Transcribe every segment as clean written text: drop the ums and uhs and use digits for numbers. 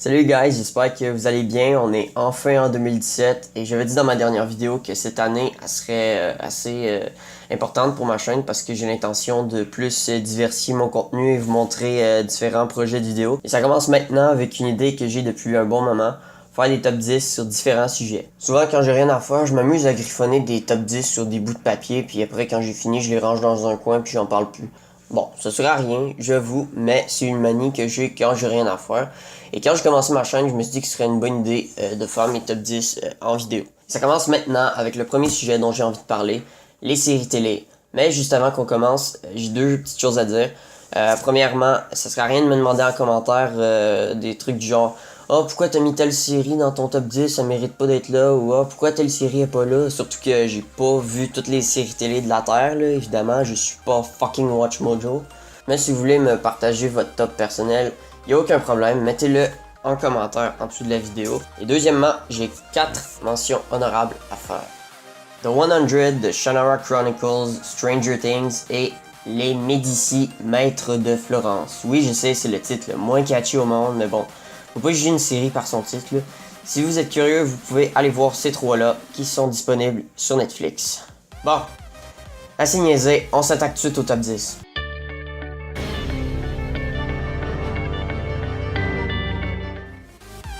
Salut guys, j'espère que vous allez bien. On est enfin en 2017 et j'avais dit dans ma dernière vidéo que cette année elle serait assez importante pour ma chaîne parce que j'ai l'intention de plus diversifier mon contenu et vous montrer différents projets de vidéos. Et ça commence maintenant avec une idée que j'ai depuis un bon moment, faire des top 10 sur différents sujets. Souvent quand j'ai rien à faire, je m'amuse à griffonner des top 10 sur des bouts de papier puis après quand j'ai fini, je les range dans un coin puis j'en parle plus. Bon, ça sera rien, j'avoue, mais c'est une manie que j'ai quand j'ai rien à faire. Et quand j'ai commencé ma chaîne, je me suis dit que ce serait une bonne idée de faire mes top 10 en vidéo. Ça commence maintenant avec le premier sujet dont j'ai envie de parler, les séries télé. Mais juste avant qu'on commence, j'ai deux petites choses à dire. Premièrement, ça sert à rien de me demander en commentaire des trucs du genre « Oh, pourquoi t'as mis telle série dans ton top 10, ça mérite pas d'être là » ou « Oh, pourquoi telle série est pas là ?» Surtout que j'ai pas vu toutes les séries télé de la Terre, là, évidemment, je suis pas fucking Watch Mojo. Mais si vous voulez me partager votre top personnel, y a aucun problème, mettez-le en commentaire en dessous de la vidéo. Et deuxièmement, j'ai 4 mentions honorables à faire. The 100 de Shannara Chronicles, Stranger Things et Les Médicis, Maîtres de Florence. Oui, je sais, c'est le titre le moins catchy au monde, mais bon, faut pas juger une série par son titre. Si vous êtes curieux, vous pouvez aller voir ces trois-là qui sont disponibles sur Netflix. Bon, assez niaisé, on s'attaque tout de suite au top 10.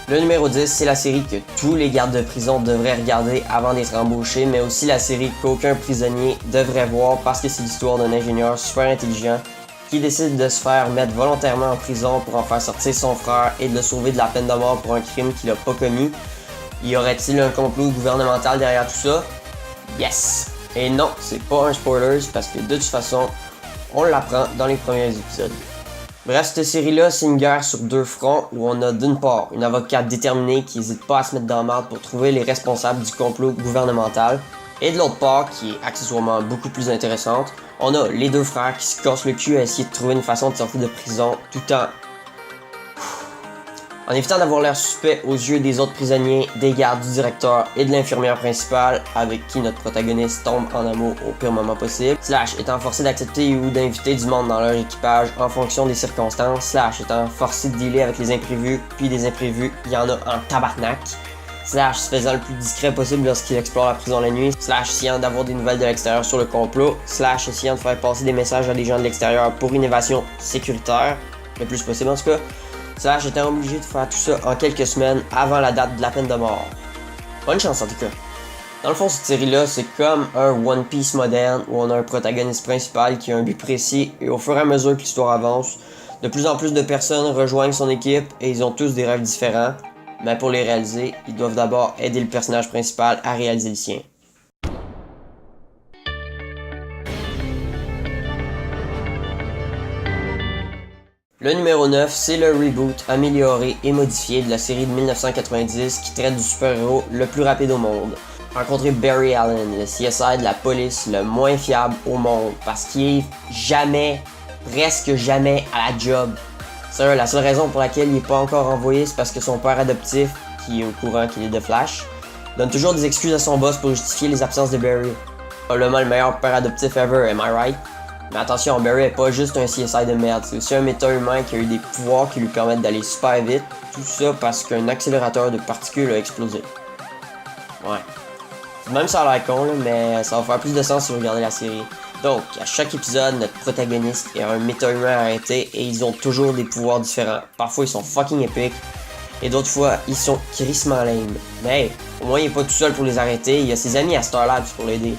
Le numéro 10, c'est la série que tous les gardes de prison devraient regarder avant d'être embauchés, mais aussi la série qu'aucun prisonnier devrait voir parce que c'est l'histoire d'un ingénieur super intelligent qui décide de se faire mettre volontairement en prison pour en faire sortir son frère et de le sauver de la peine de mort pour un crime qu'il a pas commis. Y aurait-il un complot gouvernemental derrière tout ça? Yes! Et non, c'est pas un spoiler parce que de toute façon, on l'apprend dans les premiers épisodes. Bref, cette série-là, c'est une guerre sur deux fronts où on a d'une part une avocate déterminée qui n'hésite pas à se mettre dans la merde pour trouver les responsables du complot gouvernemental, et de l'autre part, qui est accessoirement beaucoup plus intéressante, on a les deux frères qui se cassent le cul à essayer de trouver une façon de sortir de prison tout en évitant d'avoir l'air suspect aux yeux des autres prisonniers, des gardes, du directeur et de l'infirmière principale avec qui notre protagoniste tombe en amour au pire moment possible, slash étant forcé d'accepter ou d'inviter du monde dans leur équipage en fonction des circonstances, slash étant forcé de dealer avec les imprévus, puis des imprévus, il y en a en tabarnak, slash se faisant le plus discret possible lorsqu'il explore la prison la nuit, slash essayant d'avoir des nouvelles de l'extérieur sur le complot, slash essayant de faire passer des messages à des gens de l'extérieur pour une évasion sécuritaire, le plus possible en tout cas, slash étant obligé de faire tout ça en quelques semaines avant la date de la peine de mort. Bonne chance en tout cas. Dans le fond, cette série-là, c'est comme un One Piece moderne où on a un protagoniste principal qui a un but précis et au fur et à mesure que l'histoire avance, de plus en plus de personnes rejoignent son équipe et ils ont tous des rêves différents, mais pour les réaliser, ils doivent d'abord aider le personnage principal à réaliser le sien. Le numéro 9, c'est le reboot amélioré et modifié de la série de 1990 qui traite du super-héros le plus rapide au monde. Rencontrer Barry Allen, le CSI de la police le moins fiable au monde parce qu'il est jamais, presque jamais à la job. Sérieux, la seule raison pour laquelle il n'est pas encore envoyé, c'est parce que son père adoptif, qui est au courant qu'il est de Flash, donne toujours des excuses à son boss pour justifier les absences de Barry. Probablement le meilleur père adoptif ever, am I right? Mais attention, Barry est pas juste un CSI de merde, c'est aussi un méta-humain qui a eu des pouvoirs qui lui permettent d'aller super vite, tout ça parce qu'un accélérateur de particules a explosé. Ouais. Même ça a l'air con, là, mais ça va faire plus de sens si vous regardez la série. Donc, à chaque épisode, notre protagoniste est un méta-humain arrêté et ils ont toujours des pouvoirs différents. Parfois, ils sont fucking épiques, et d'autres fois, ils sont crissement lame. Mais hey, au moins, il est pas tout seul pour les arrêter, il y a ses amis à Star Labs pour l'aider.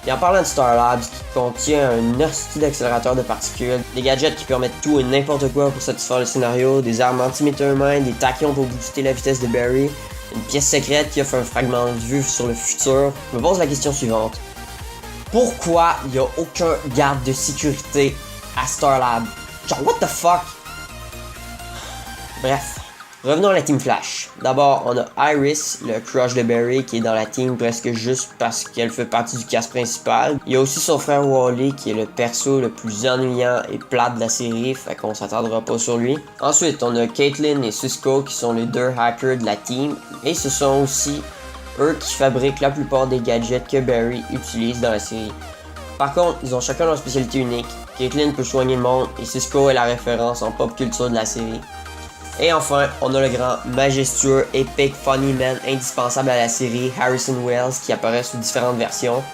Et en parlant de Star Labs, qui contient un hostie d'accélérateur de particules, des gadgets qui permettent tout et n'importe quoi pour satisfaire le scénario, des armes anti-méta-humains, des tachyons pour booster la vitesse de Barry, une pièce secrète qui offre un fragment de vue sur le futur, je me pose la question suivante. Pourquoi il n'y a aucun garde de sécurité à Star Lab? Genre, what the fuck? Bref. Revenons à la Team Flash. D'abord, on a Iris, le crush de Barry, qui est dans la team presque juste parce qu'elle fait partie du cast principal. Il y a aussi son frère Wally, qui est le perso le plus ennuyant et plate de la série, fait qu'on s'attendra pas sur lui. Ensuite, on a Caitlin et Cisco, qui sont les deux hackers de la team, et ce sont aussi eux qui fabriquent la plupart des gadgets que Barry utilise dans la série. Par contre, ils ont chacun leur spécialité unique. Caitlin peut soigner le monde, et Cisco est la référence en pop culture de la série. Et enfin, on a le grand, majestueux, epic, funny man indispensable à la série, Harrison Wells, qui apparaît sous différentes versions.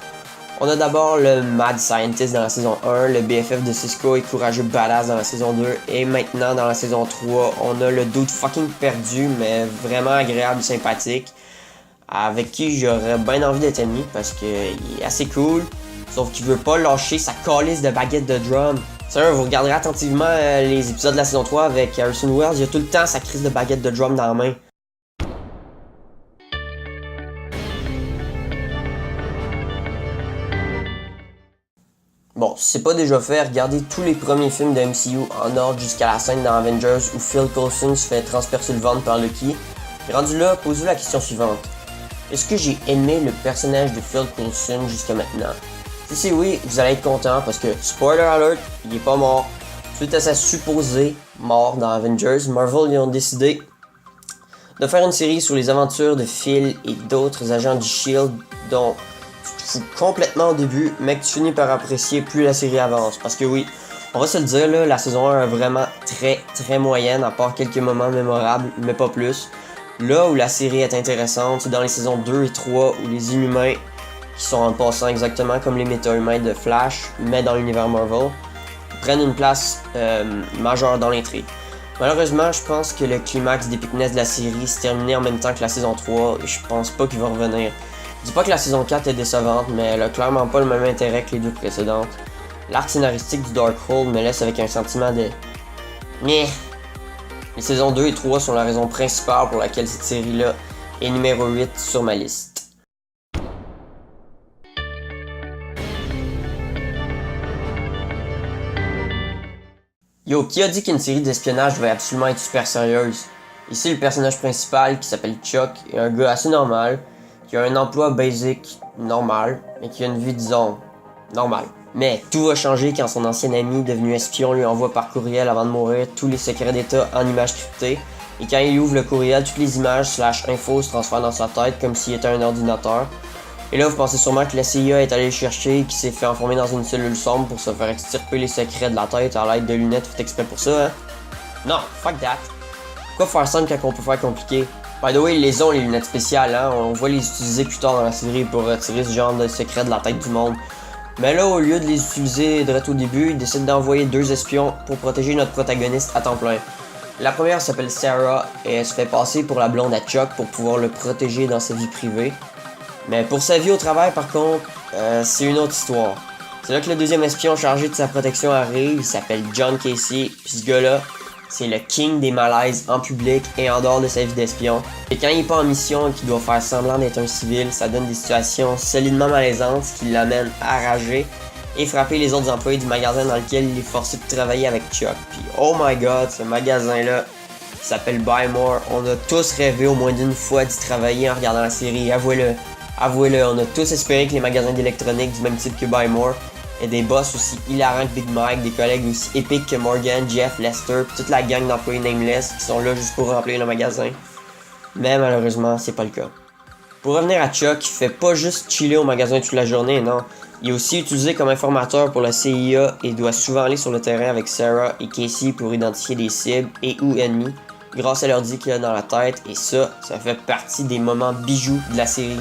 On a d'abord le Mad Scientist dans la saison 1, le BFF de Cisco et courageux badass dans la saison 2, et maintenant dans la saison 3, on a le dude fucking perdu, mais vraiment agréable et sympathique, avec qui j'aurais bien envie d'être ami, parce qu'il est assez cool, sauf qu'il veut pas lâcher sa calice de baguette de drum. Sérieux, vous regarderez attentivement les épisodes de la saison 3 avec Harrison Wells, il a tout le temps sa crise de baguette de drum dans la main. Bon, si c'est pas déjà fait, regardez tous les premiers films de MCU en ordre jusqu'à la scène dans Avengers où Phil Coulson se fait transpercer le ventre par Loki. Et rendu là, posez-vous la question suivante. Est-ce que j'ai aimé le personnage de Phil Coulson jusqu'à maintenant? Si c'est oui, vous allez être content parce que, spoiler alert, il est pas mort. Suite à sa supposée mort dans Avengers, Marvel ils ont décidé de faire une série sur les aventures de Phil et d'autres agents du SHIELD dont tu te fous complètement au début, mais que tu finis par apprécier plus la série avance. Parce que oui, on va se le dire, là, la saison 1 est vraiment très moyenne, à part quelques moments mémorables, mais pas plus. Là où la série est intéressante, c'est dans les saisons 2 et 3 où les Inhumains, qui sont en passant exactement comme les méta-humains de Flash, mais dans l'univers Marvel, prennent une place majeure dans l'intrigue. Malheureusement, je pense que le climax d'épicness de la série s'est terminé en même temps que la saison 3 et je pense pas qu'il va revenir. Je dis pas que la saison 4 est décevante, mais elle a clairement pas le même intérêt que les deux précédentes. L'arc scénaristique du Darkhold me laisse avec un sentiment de... Nyeh. Les saisons 2 et 3 sont la raison principale pour laquelle cette série-là est numéro 8 sur ma liste. Yo, qui a dit qu'une série d'espionnage devait absolument être super sérieuse? Ici, le personnage principal, qui s'appelle Chuck, est un gars assez normal, qui a un emploi basic normal, mais qui a une vie, disons, normale. Mais tout va changer quand son ancien ami, devenu espion, lui envoie par courriel avant de mourir tous les secrets d'état en images cryptées, et quand il ouvre le courriel, toutes les images / infos se transfèrent dans sa tête comme s'il était un ordinateur. Et là, vous pensez sûrement que la CIA est allée le chercher et qu'il s'est fait enfermer dans une cellule sombre pour se faire extirper les secrets de la tête à l'aide de lunettes faites exprès pour ça, hein? Non, fuck that! Pourquoi faire simple quand on peut faire compliqué? By the way, ils les ont, les lunettes spéciales, hein? On va les utiliser plus tard dans la série pour retirer ce genre de secrets de la tête du monde. Mais là, au lieu de les utiliser direct au début, ils décident d'envoyer 2 espions pour protéger notre protagoniste à temps plein. La première s'appelle Sarah et elle se fait passer pour la blonde à Chuck pour pouvoir le protéger dans sa vie privée. Mais pour sa vie au travail, par contre, c'est une autre histoire. C'est là que le deuxième espion chargé de sa protection arrive, il s'appelle John Casey, puis ce gars-là, c'est le king des malaises en public et en dehors de sa vie d'espion. Et quand il est pas en mission et qu'il doit faire semblant d'être un civil, ça donne des situations solidement malaisantes qui l'amènent à rager et frapper les autres employés du magasin dans lequel il est forcé de travailler avec Chuck. Puis oh my god, ce magasin-là s'appelle Buy More. On a tous rêvé au moins d'une fois d'y travailler en regardant la série, avouez-le. Avouez-le, on a tous espéré que les magasins d'électronique du même type que Buy More aient des boss aussi hilarants que Big Mike, des collègues aussi épiques que Morgan, Jeff, Lester, pis toute la gang d'employés nameless qui sont là juste pour remplir le magasin. Mais malheureusement, c'est pas le cas. Pour revenir à Chuck, il fait pas juste chiller au magasin toute la journée, non. Il est aussi utilisé comme informateur pour la CIA et doit souvent aller sur le terrain avec Sarah et Casey pour identifier des cibles et ou ennemis grâce à l'ordi qu'il a dans la tête et ça fait partie des moments bijoux de la série.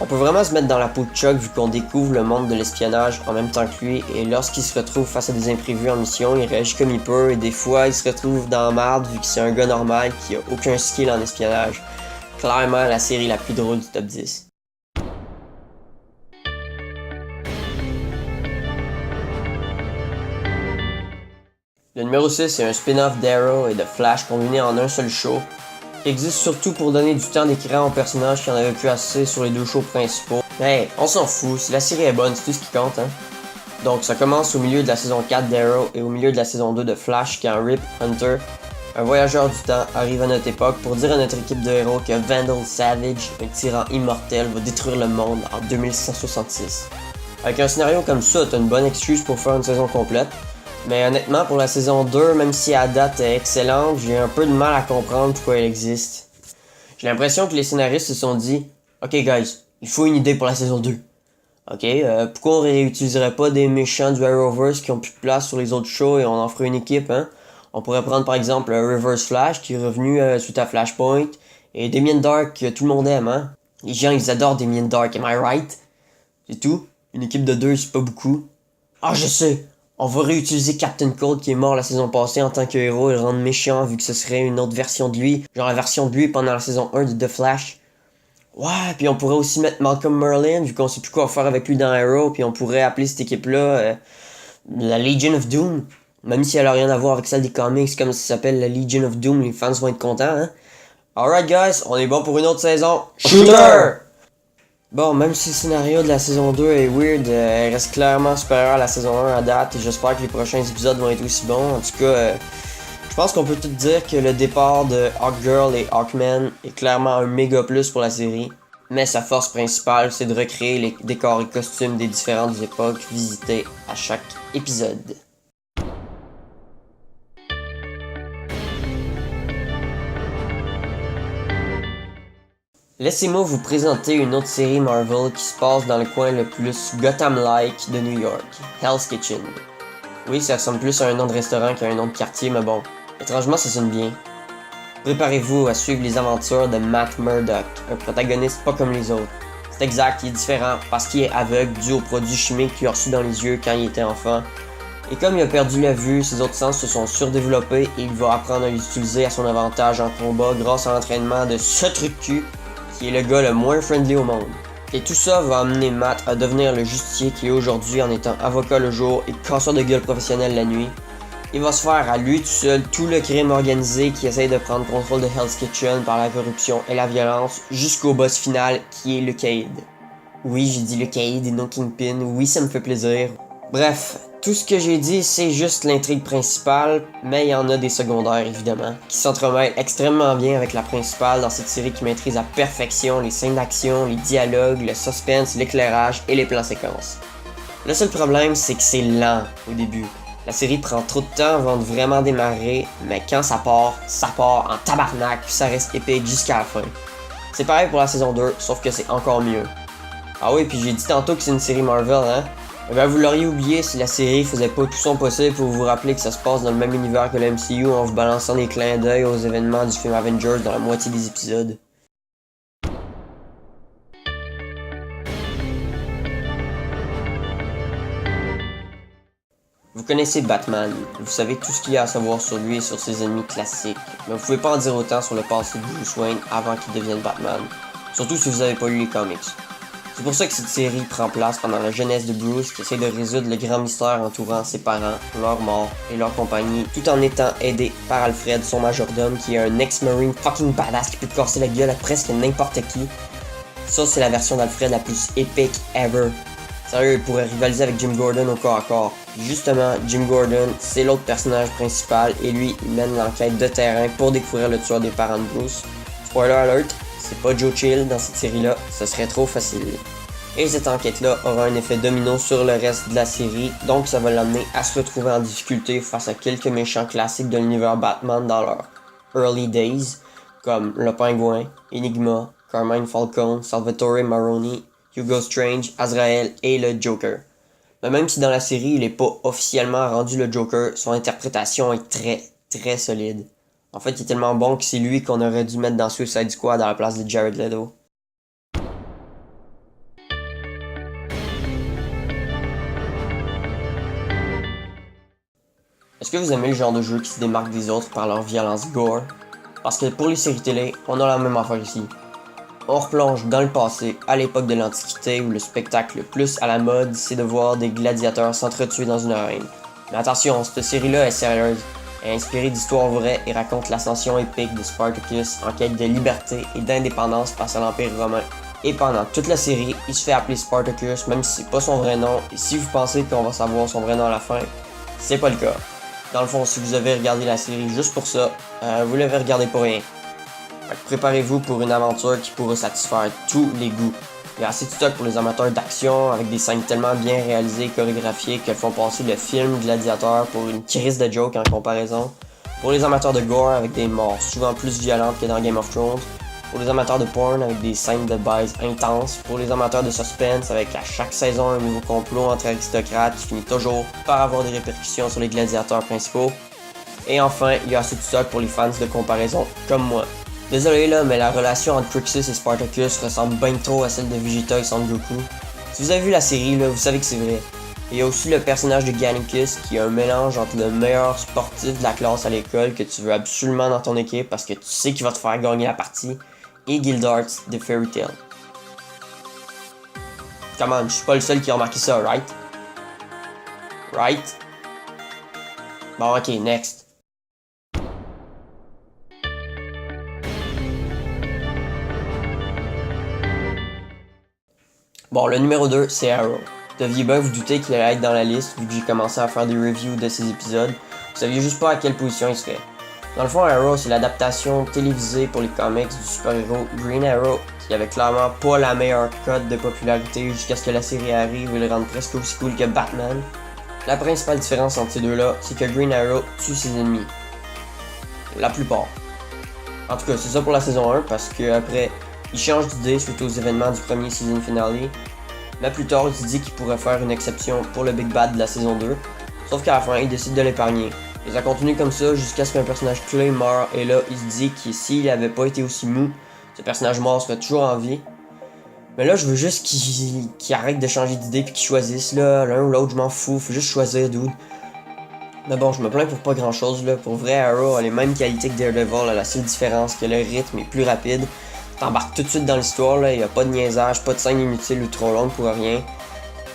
On peut vraiment se mettre dans la peau de Chuck vu qu'on découvre le monde de l'espionnage en même temps que lui et lorsqu'il se retrouve face à des imprévus en mission, il réagit comme il peut et des fois il se retrouve dans la merde vu que c'est un gars normal qui a aucun skill en espionnage. Clairement la série la plus drôle du top 10. Le numéro 6 est un spin-off d'Arrow et de Flash combiné en un seul show, qui existe surtout pour donner du temps d'écran aux personnages qui en avaient plus assez sur les 2 shows principaux. Hey, on s'en fout, si la série est bonne, c'est tout ce qui compte, hein. Donc ça commence au milieu de la saison 4 d'Arrow et au milieu de la saison 2 de Flash quand Rip Hunter, un voyageur du temps, arrive à notre époque pour dire à notre équipe de héros que Vandal Savage, un tyran immortel, va détruire le monde en 2166. Avec un scénario comme ça, t'as une bonne excuse pour faire une saison complète. Mais honnêtement, pour la saison 2, même si à date est excellente, j'ai un peu de mal à comprendre pourquoi elle existe. J'ai l'impression que les scénaristes se sont dit « Ok guys, il faut une idée pour la saison 2. Ok, pourquoi on réutiliserait pas des méchants du Arrowverse qui ont plus de place sur les autres shows et on en ferait une équipe, hein? On pourrait prendre par exemple Reverse Flash qui est revenu suite à Flashpoint. Et Damien Dark que tout le monde aime, hein. Les gens ils adorent Damien Dark, am I right? C'est tout. Une équipe de 2 c'est pas beaucoup. Ah je sais! On va réutiliser Captain Cold qui est mort la saison passée en tant que héros et le rendre méchant vu que ce serait une autre version de lui. Genre la version de lui pendant la saison 1 de The Flash. Ouais, puis on pourrait aussi mettre Malcolm Merlyn vu qu'on sait plus quoi faire avec lui dans Arrow. Puis on pourrait appeler cette équipe-là la Legion of Doom. Même si elle a rien à voir avec celle des comics, comme ça s'appelle la Legion of Doom, les fans vont être contents, hein. Alright guys, on est bon pour une autre saison. Shooter! Bon, même si le scénario de la saison 2 est weird, elle reste clairement supérieure à la saison 1 à date et j'espère que les prochains épisodes vont être aussi bons. En tout cas, je pense qu'on peut tout dire que le départ de Hawkgirl et Hawkman est clairement un méga plus pour la série. Mais sa force principale, c'est de recréer les décors et costumes des différentes époques visitées à chaque épisode. Laissez-moi vous présenter une autre série Marvel qui se passe dans le coin le plus Gotham-like de New York, Hell's Kitchen. Oui, ça ressemble plus à un nom de restaurant qu'à un nom de quartier, mais bon, étrangement ça sonne bien. Préparez-vous à suivre les aventures de Matt Murdock, un protagoniste pas comme les autres. C'est exact, il est différent parce qu'il est aveugle dû aux produits chimiques qu'il a reçus dans les yeux quand il était enfant. Et comme il a perdu la vue, ses autres sens se sont surdéveloppés et il va apprendre à les utiliser à son avantage en combat grâce à l'entraînement de ce truc-tu qui est le gars le moins friendly au monde. Et tout ça va amener Matt à devenir le justicier qui est aujourd'hui en étant avocat le jour et casseur de gueule professionnel la nuit. Il va se faire à lui tout seul tout le crime organisé qui essaye de prendre contrôle de Hell's Kitchen par la corruption et la violence jusqu'au boss final qui est le Cade. Oui, j'ai dit le Cade et non Kingpin, oui ça me fait plaisir. Bref, tout ce que j'ai dit c'est juste l'intrigue principale, mais il y en a des secondaires évidemment, qui s'entremêlent extrêmement bien avec la principale dans cette série qui maîtrise à perfection les scènes d'action, les dialogues, le suspense, l'éclairage et les plans séquences. Le seul problème c'est que c'est lent au début. La série prend trop de temps avant de vraiment démarrer, mais quand ça part en tabarnak puis ça reste épique jusqu'à la fin. C'est pareil pour la saison 2, sauf que c'est encore mieux. Ah oui, puis j'ai dit tantôt que c'est une série Marvel, hein? Eh ben, vous l'auriez oublié si la série faisait pas tout son possible pour vous rappeler que ça se passe dans le même univers que le MCU en vous balançant des clins d'œil aux événements du film Avengers dans la moitié des épisodes. Vous connaissez Batman, vous savez tout ce qu'il y a à savoir sur lui et sur ses ennemis classiques, mais vous pouvez pas en dire autant sur le passé de Bruce Wayne avant qu'il devienne Batman, surtout si vous avez pas lu les comics. C'est pour ça que cette série prend place pendant la jeunesse de Bruce qui essaie de résoudre le grand mystère entourant ses parents, leur mort et leur compagnie, tout en étant aidé par Alfred, son majordome, qui est un ex-marine fucking badass qui peut casser la gueule à presque n'importe qui. Ça, c'est la version d'Alfred la plus épique ever. Sérieux, il pourrait rivaliser avec Jim Gordon au corps à corps. Justement, Jim Gordon, c'est l'autre personnage principal et lui, il mène l'enquête de terrain pour découvrir le tueur des parents de Bruce. Spoiler alert, c'est pas Joe Chill dans cette série-là, ce serait trop facile. Et cette enquête-là aura un effet domino sur le reste de la série, donc ça va l'amener à se retrouver en difficulté face à quelques méchants classiques de l'univers Batman dans leur early days, comme le Pingouin, Enigma, Carmine Falcone, Salvatore Maroni, Hugo Strange, Azrael et le Joker. Mais même si dans la série il n'est pas officiellement rendu le Joker, son interprétation est très solide. En fait, il est tellement bon que c'est lui qu'on aurait dû mettre dans Suicide Squad à la place de Jared Leto. Est-ce que vous aimez le genre de jeu qui se démarque des autres par leur violence gore? Parce que pour les séries télé, on a la même affaire ici. On replonge dans le passé, à l'époque de l'Antiquité, où le spectacle le plus à la mode, c'est de voir des gladiateurs s'entretuer dans une arène. Mais attention, cette série-là est sérieuse. Elle est inspirée d'histoires vraies et raconte l'ascension épique de Spartacus en quête de liberté et d'indépendance face à l'Empire romain. Et pendant toute la série, il se fait appeler Spartacus, même si c'est pas son vrai nom, et si vous pensez qu'on va savoir son vrai nom à la fin, c'est pas le cas. Dans le fond, si vous avez regardé la série juste pour ça, vous l'avez regardé pour rien. Préparez-vous pour une aventure qui pourra satisfaire tous les goûts. Il y a assez de stock pour les amateurs d'action, avec des scènes tellement bien réalisées et chorégraphiées qu'elles font passer le film Gladiateur pour une crise de joke en comparaison. Pour les amateurs de gore, avec des morts souvent plus violentes que dans Game of Thrones. Pour les amateurs de porn, avec des scènes de baise intenses. Pour les amateurs de suspense, avec à chaque saison un nouveau complot entre aristocrates qui finit toujours par avoir des répercussions sur les gladiateurs principaux. Et enfin, il y a assez de stock pour les fans de comparaison comme moi. Désolé là, mais la relation entre Crixus et Spartacus ressemble bien trop à celle de Vegeta et Sangoku. Si vous avez vu la série, là, vous savez que c'est vrai. Et il y a aussi le personnage de Gannicus qui est un mélange entre le meilleur sportif de la classe à l'école que tu veux absolument dans ton équipe parce que tu sais qu'il va te faire gagner la partie, et Gildarts de Fairy Tail. Come on, je suis pas le seul qui a remarqué ça, right? Right? Bon, ok, next. Bon, le numéro 2, c'est Arrow. Deviez bien vous douter qu'il allait être dans la liste vu que j'ai commencé à faire des reviews de ces épisodes. Vous saviez juste pas à quelle position il serait. Dans le fond, Arrow, c'est l'adaptation télévisée pour les comics du super-héros Green Arrow, qui avait clairement pas la meilleure cote de popularité jusqu'à ce que la série arrive et le rende presque aussi cool que Batman. La principale différence entre ces deux-là, c'est que Green Arrow tue ses ennemis. La plupart. En tout cas, c'est ça pour la saison 1, parce que après, il change d'idée suite aux événements du premier season finale. Mais plus tard, il dit qu'il pourrait faire une exception pour le Big Bad de la saison 2, sauf qu'à la fin, il décide de l'épargner. Et ça continue comme ça jusqu'à ce qu'un personnage clé meure, et là, il se dit que s'il n'avait pas été aussi mou, ce personnage mort serait toujours en vie. Mais là, je veux juste qu'il arrête de changer d'idée puis qu'il choisisse, là, l'un ou l'autre, je m'en fous, faut juste choisir, dude. Mais bon, je me plains pour pas grand chose, là. Pour vrai, Arrow a les mêmes qualités que Daredevil, la seule différence que le rythme est plus rapide. T'embarques tout de suite dans l'histoire, là, y a pas de niaisage, pas de scène inutile ou trop longue pour rien.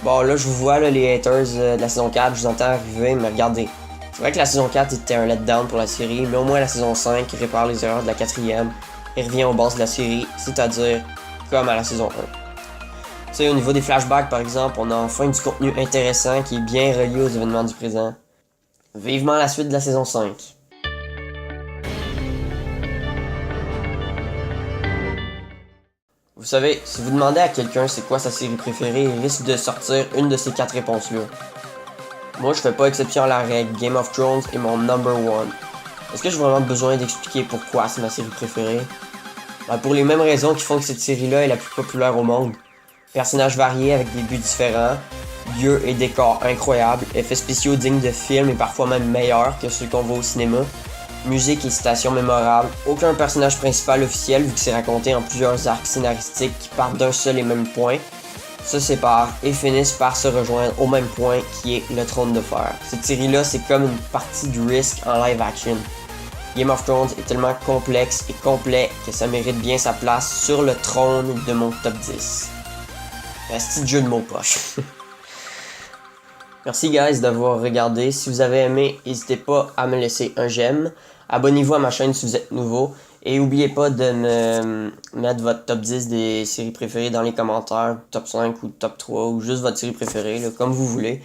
Bon, là, je vous vois, là, les haters de la saison 4, je vous entends arriver, mais regardez. C'est vrai que la saison 4 était un letdown pour la série, mais au moins la saison 5 répare les erreurs de la quatrième et revient aux bases de la série, c'est-à-dire comme à la saison 1. Tu sais, au niveau des flashbacks, par exemple, on a enfin du contenu intéressant qui est bien relié aux événements du présent. Vivement la suite de la saison 5. Vous savez, si vous demandez à quelqu'un c'est quoi sa série préférée, il risque de sortir une de ces 4 réponses-là. Moi, je fais pas exception à la règle, Game of Thrones est mon number one. Est-ce que j'ai vraiment besoin d'expliquer pourquoi c'est ma série préférée? Ben, pour les mêmes raisons qui font que cette série-là est la plus populaire au monde. Personnages variés avec des buts différents, lieux et décors incroyables, effets spéciaux dignes de films et parfois même meilleurs que ceux qu'on voit au cinéma, musique et citations mémorables, aucun personnage principal officiel vu que c'est raconté en plusieurs arcs scénaristiques qui partent d'un seul et même point, se séparent et finissent par se rejoindre au même point qui est le trône de fer. Cette série-là, c'est comme une partie du Risk en live action. Game of Thrones est tellement complexe et complet que ça mérite bien sa place sur le trône de mon top 10. Un petit jeu de mots poche. Merci guys d'avoir regardé. Si vous avez aimé, n'hésitez pas à me laisser un j'aime. Abonnez-vous à ma chaîne si vous êtes nouveau. Et n'oubliez pas de me mettre votre top 10 des séries préférées dans les commentaires. Top 5 ou top 3 ou juste votre série préférée, là, comme vous voulez.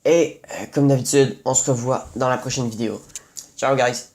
Et comme d'habitude, on se revoit dans la prochaine vidéo. Ciao guys!